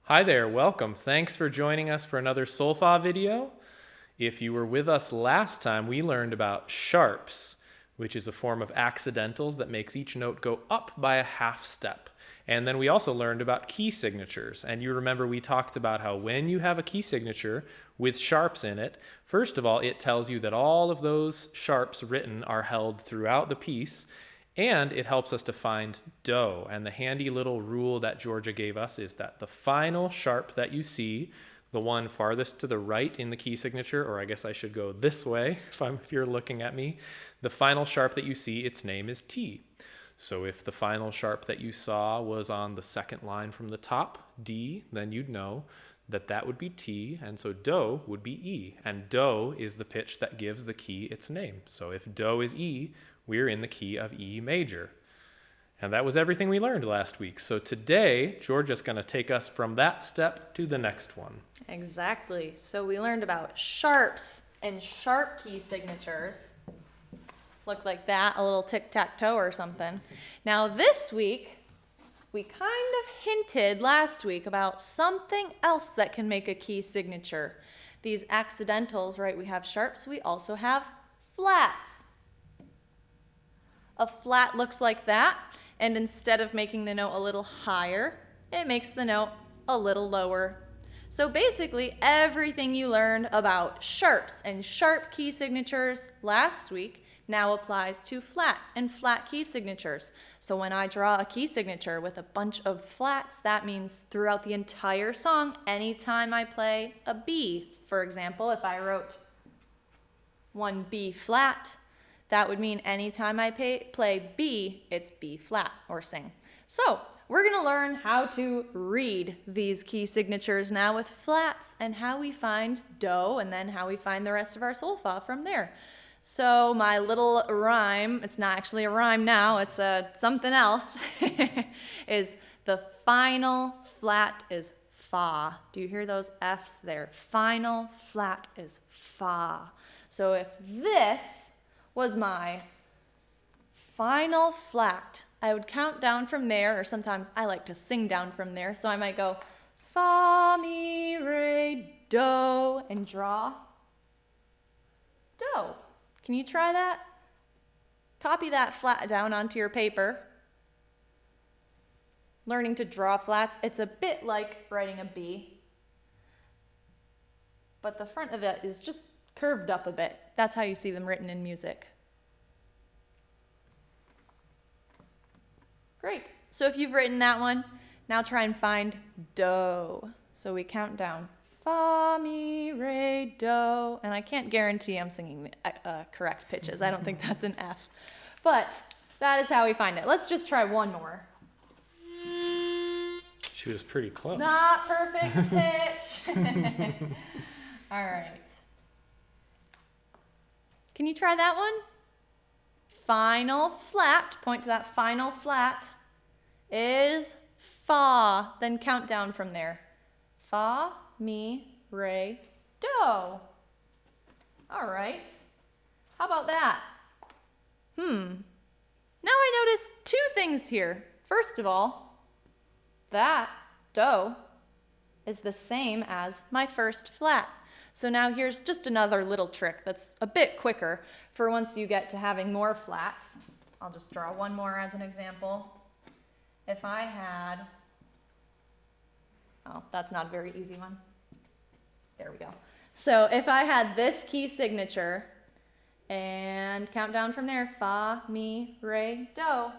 Hi there, welcome. Thanks for joining us for another Solfa video. If you were with us last time, we learned about sharps, which is a form of accidentals that makes each note go up by a half step. And then we also learned about key signatures. And you remember we talked about how when you have a key signature with sharps in it, first of all, it tells you that all of those sharps written are held throughout the piece. And it helps us to find do. And the handy little rule that Georgia gave us is that the final sharp that you see, the one farthest to the right in the key signature, or I guess I should go this way if you're looking at me, the final sharp that you see, its name is T. So if the final sharp that you saw was on the second line from the top, D, then you'd know that that would be T, and so do would be E. And do is the pitch that gives the key its name. So if do is E, we're in the key of E major. And that was everything we learned last week. So today, Georgia's going to take us from that step to the next one. Exactly. So we learned about sharps and sharp key signatures. Look like that, a little tic-tac-toe or something. Now this week, we kind of hinted last week about something else that can make a key signature. These accidentals, right? We have sharps, we also have flats. A flat looks like that, and instead of making the note a little higher, it makes the note a little lower. So basically, everything you learned about sharps and sharp key signatures last week now applies to flat and flat key signatures. So when I draw a key signature with a bunch of flats, that means throughout the entire song, anytime I play a B, for example, if I wrote one B flat, that would mean anytime I play B, it's B flat or sing. So we're going to learn how to read these key signatures now with flats and how we find do and then how we find the rest of our solfa from there. So my little rhyme, it's not actually a rhyme now, it's something else, is the final flat is fa. Do you hear those F's there? Final flat is fa. So if this was my final flat, I would count down from there, or sometimes I like to sing down from there, so I might go fa, mi, re, do, and draw do. Can you try that? Copy that flat down onto your paper. Learning to draw flats, it's a bit like writing a B, but the front of it is just curved up a bit. That's how you see them written in music. Great. So if you've written that one, now try and find do. So we count down. Fa, mi, re, do. And I can't guarantee I'm singing the correct pitches. I don't think that's an F. But that is how we find it. Let's just try one more. She was pretty close. Not perfect pitch. All right. Can you try that one? Final flat, point to that final flat, is fa. Then count down from there. Fa, mi, re, do. All right. How about that? Now I notice two things here. First of all, that do is the same as my first flat. So now here's just another little trick that's a bit quicker for once you get to having more flats. I'll just draw one more as an example. If I had, oh, that's not a very easy one. There we go. So if I had this key signature and count down from there, fa, mi, re, do.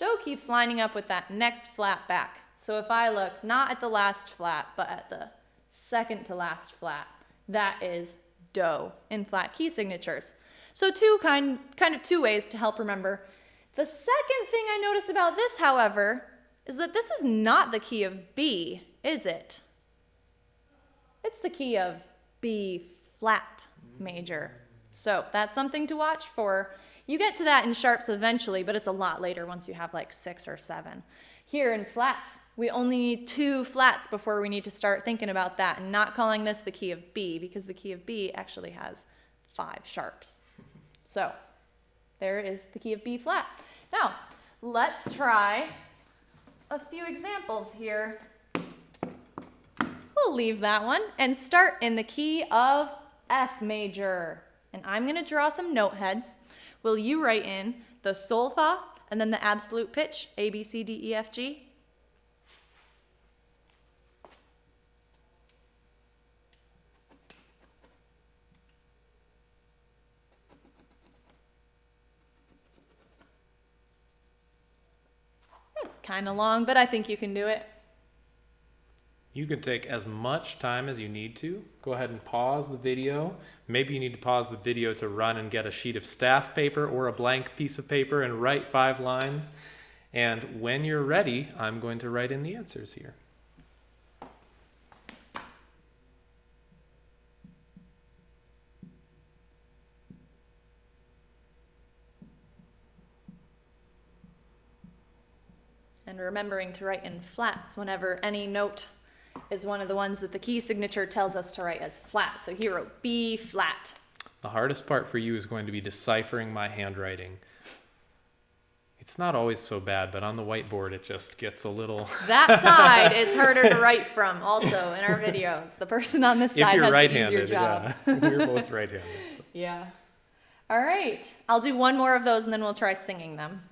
Do keeps lining up with that next flat back. So if I look not at the last flat, but at the second to last flat, that is do in flat key signatures. So kind of two ways to help remember. The second thing I notice about this, however, is that this is not the key of B, is it? It's the key of B flat major. So that's something to watch for. You get to that in sharps eventually, but it's a lot later once you have like 6 or 7. Here in flats, we only need 2 flats before we need to start thinking about that and not calling this the key of B, because the key of B actually has 5 sharps. So there is the key of B flat. Now, let's try a few examples here. We'll leave that one and start in the key of F major. And I'm going to draw some note heads. Will you write in the solfa and then the absolute pitch, A, B, C, D, E, F, G? It's kind of long, but I think you can do it. You can take as much time as you need to. Go ahead and pause the video. Maybe you need to pause the video to run and get a sheet of staff paper or a blank piece of paper and write 5 lines. And when you're ready, I'm going to write in the answers here. And remembering to write in flats whenever any note is one of the ones that the key signature tells us to write as flat. So here wrote B flat. The hardest part for you is going to be deciphering my handwriting. It's not always so bad, but on the whiteboard it just gets a little... That side is harder to write from also in our videos. The person on this side has the easier job. Yeah. We're both right-handed. So. Yeah. All right. I'll do one more of those and then we'll try singing them.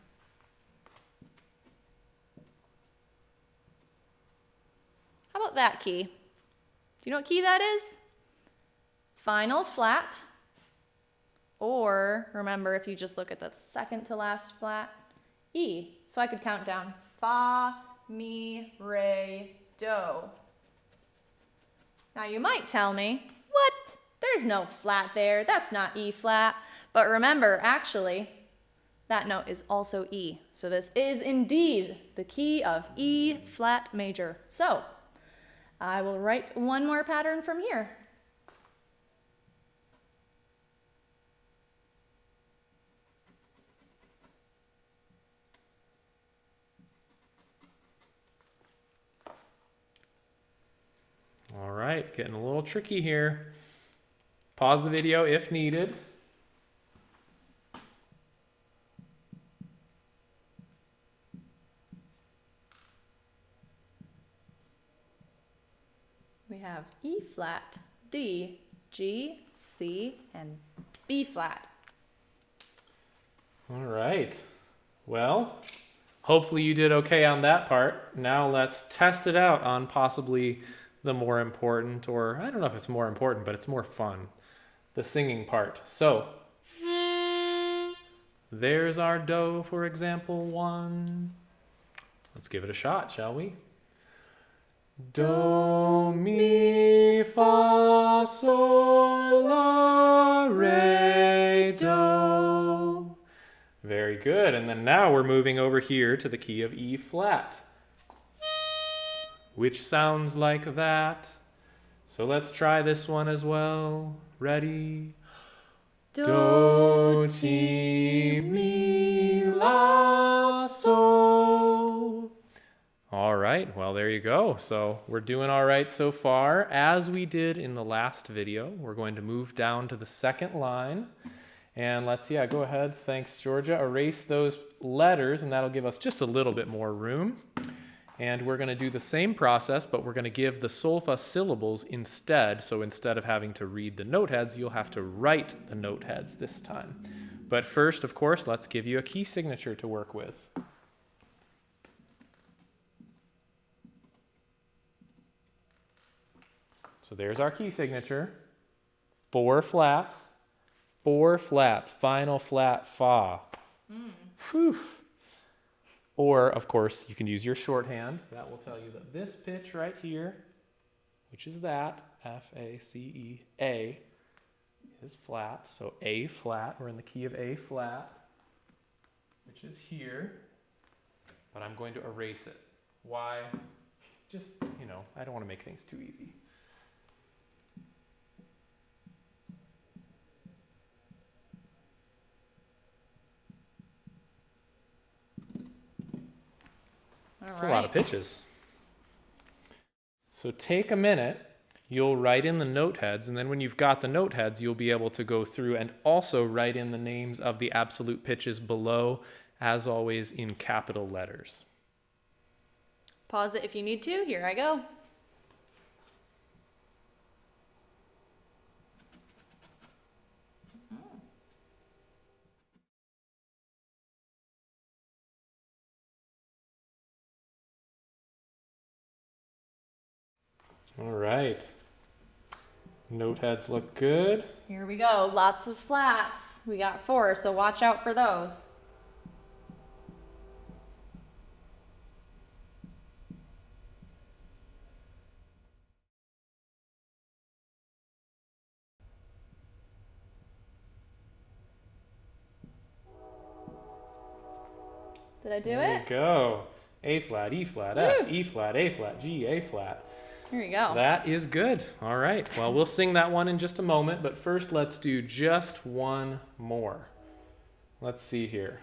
How about that key? Do you know what key that is? Final flat. Or, remember, if you just look at the second to last flat, E. So I could count down fa, mi, re, do. Now you might tell me, what? There's no flat there. That's not E flat. But remember, actually, that note is also E. So this is indeed the key of E flat major. So I will write one more pattern from here. All right, getting a little tricky here. Pause the video if needed. We have E flat, D, G, C, and B flat. All right. Well, hopefully you did okay on that part. Now let's test it out on possibly the more important, or I don't know if it's more important, but it's more fun, the singing part. So there's our do for example 1. Let's give it a shot, shall we? Do, mi, fa, sol, la, re, do. Very good. And then now we're moving over here to the key of E flat, which sounds like that. So let's try this one as well. Ready? Do, ti, mi, la, sol. All right, well, there you go. So we're doing all right so far. As we did in the last video, we're going to move down to the second line. And let's, go ahead. Thanks, Georgia. Erase those letters, and that'll give us just a little bit more room. And we're going to do the same process, but we're going to give the solfa syllables instead. So instead of having to read the note heads, you'll have to write the note heads this time. But first, of course, let's give you a key signature to work with. So there's our key signature. 4 flats, final flat, fa. Whew. Or, of course, you can use your shorthand. That will tell you that this pitch right here, which is that, F-A-C-E, A, is flat. So A flat, we're in the key of A flat, which is here. But I'm going to erase it. Why? Just, I don't want to make things too easy. That's a lot of pitches. So take a minute, you'll write in the note heads, and then when you've got the note heads, you'll be able to go through and also write in the names of the absolute pitches below, as always in capital letters. Pause it if you need to. Here I go. All right. Note heads look good. Here we go. Lots of flats. We got 4, so watch out for those. Did I do There it? you go. A flat, E flat, F, E flat, A flat, G, A flat. Here you go. That is good. All right. Well, we'll sing that one in just a moment, but first let's do just one more. Let's see here.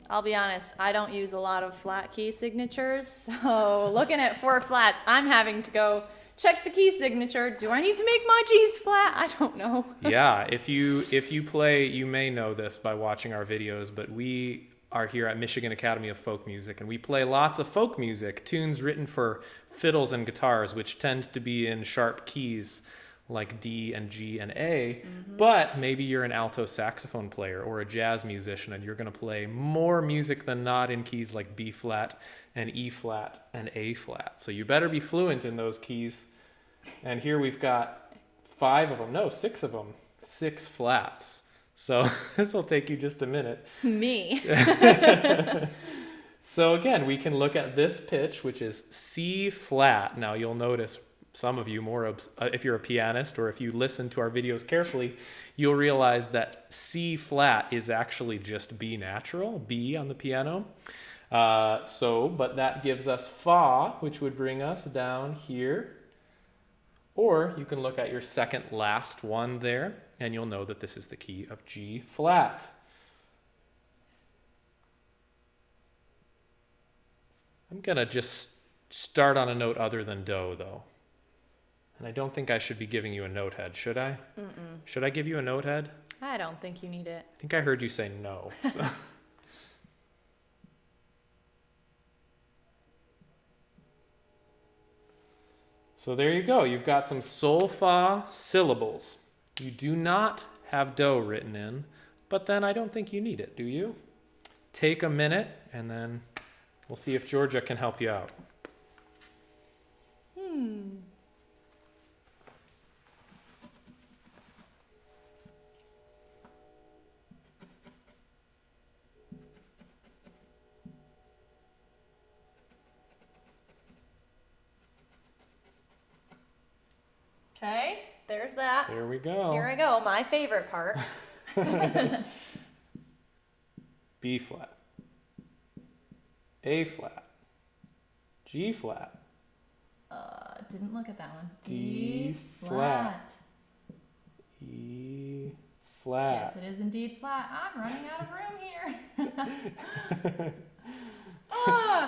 I'll be honest, I don't use a lot of flat key signatures, so looking at 4 flats, I'm having to go check the key signature. Do I need to make my G's flat? I don't know. Yeah, if you play, you may know this by watching our videos, but we are here at Michigan Academy of Folk Music, and we play lots of folk music, tunes written for fiddles and guitars, which tend to be in sharp keys like D and G and A, but maybe you're an alto saxophone player or a jazz musician and you're going to play more music than not in keys like B flat and E flat and A flat. So you better be fluent in those keys. And here we've got 6 of them, 6 flats. So this will take you just a minute. Me. So again, we can look at this pitch, which is C flat. Now you'll notice, some of you more, if you're a pianist or if you listen to our videos carefully, you'll realize that C flat is actually just B natural, B on the piano. But that gives us Fa, which would bring us down here. Or you can look at your second last one there, and you'll know that this is the key of G flat. I'm gonna just start on a note other than Do, though. And I don't think I should be giving you a note head, should I? Should I give you a note head? I don't think you need it. I think I heard you say no. So. So there you go. You've got some solfa syllables. You do not have Do written in, but then I don't think you need it, do you? Take a minute, and then we'll see if Georgia can help you out. Okay, there's that. There we go. Here I go, my favorite part. B flat, A flat, G flat, Didn't look at that one. D flat, E flat. Yes, it is indeed flat. I'm running out of room here.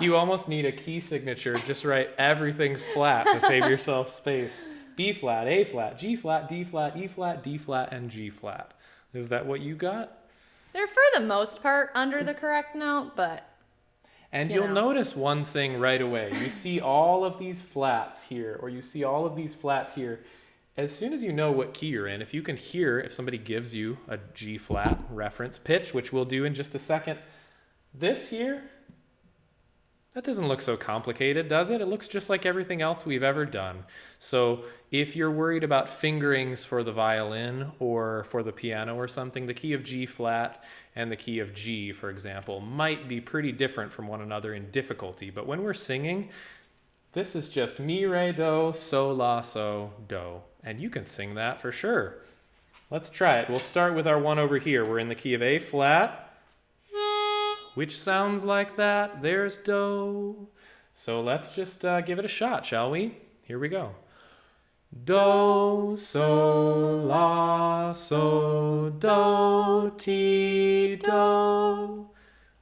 You almost need a key signature. Just write everything's flat to save yourself space. B flat, A flat, G flat, D flat, E flat, D flat, and G flat. Is that what you got? They're for the most part under the correct note, but... And you'll notice one thing right away. You see all of these flats here, or you see all of these flats here. As soon as you know what key you're in, if you can hear, if somebody gives you a G flat reference pitch, which we'll do in just a second, this here, that doesn't look so complicated, does it? It looks just like everything else we've ever done. So if you're worried about fingerings for the violin or for the piano or something, the key of G flat and the key of G, for example, might be pretty different from one another in difficulty. But when we're singing, this is just mi, re, do, so, la, so, do. And you can sing that for sure. Let's try it. We'll start with our one over here. We're in the key of A flat, which sounds like that. There's Do. So let's just give it a shot, shall we? Here we go. Do, so, la, so, do, ti, do.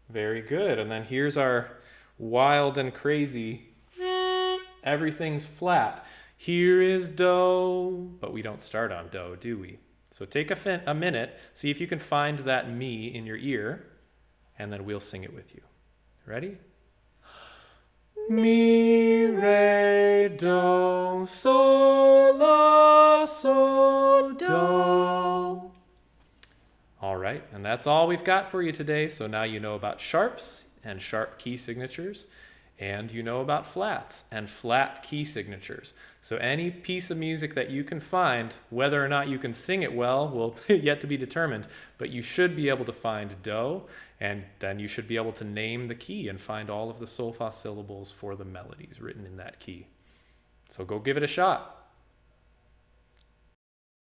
Very good. And then here's our wild and crazy. Everything's flat. Here is Do, but we don't start on Do, do we? So take a minute, see if you can find that mi in your ear, and then we'll sing it with you. Ready? Mi, re, do, sol, la, sol, do. All right, and that's all we've got for you today. So now you know about sharps and sharp key signatures, and you know about flats and flat key signatures. So any piece of music that you can find, whether or not you can sing it well will yet to be determined, but you should be able to find do, and then you should be able to name the key and find all of the solfa syllables for the melodies written in that key. So go give it a shot.